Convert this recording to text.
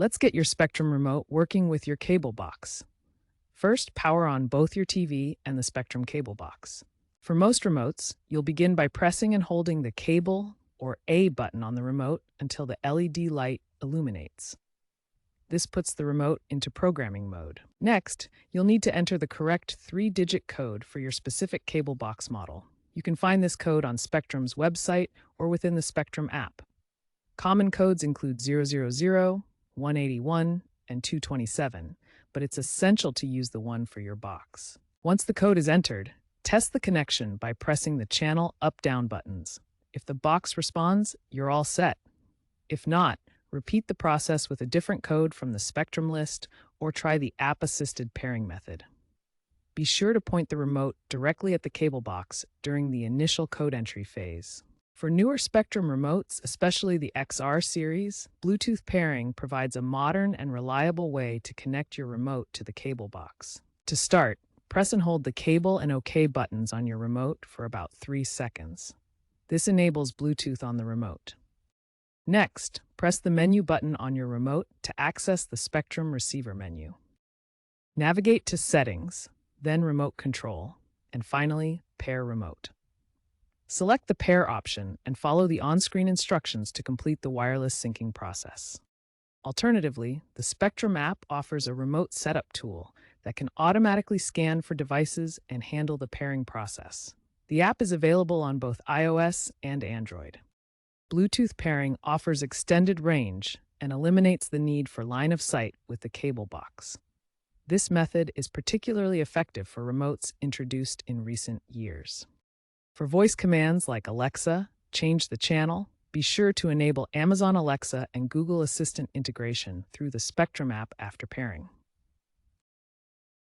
Let's get your Spectrum remote working with your cable box. First, power on both your TV and the Spectrum cable box. For most remotes, you'll begin by pressing and holding the cable or A button on the remote until the LED light illuminates. This puts the remote into programming mode. Next, you'll need to enter the correct 3-digit code for your specific cable box model. You can find this code on Spectrum's website or within the Spectrum app. Common codes include 000, 181, and 227, but it's essential to use the one for your box. Once the code is entered, test the connection by pressing the channel up-down buttons. If the box responds, you're all set. If not, repeat the process with a different code from the Spectrum list or try the app-assisted pairing method. Be sure to point the remote directly at the cable box during the initial code entry phase. For newer Spectrum remotes, especially the XR series, Bluetooth pairing provides a modern and reliable way to connect your remote to the cable box. To start, press and hold the cable and OK buttons on your remote for about 3 seconds. This enables Bluetooth on the remote. Next, press the menu button on your remote to access the Spectrum receiver menu. Navigate to Settings, then Remote Control, and finally, Pair Remote. Select the Pair option and follow the on-screen instructions to complete the wireless syncing process. Alternatively, the Spectrum app offers a remote setup tool that can automatically scan for devices and handle the pairing process. The app is available on both iOS and Android. Bluetooth pairing offers extended range and eliminates the need for line of sight with the cable box. This method is particularly effective for remotes introduced in recent years. For voice commands like Alexa, change the channel, be sure to enable Amazon Alexa and Google Assistant integration through the Spectrum app after pairing.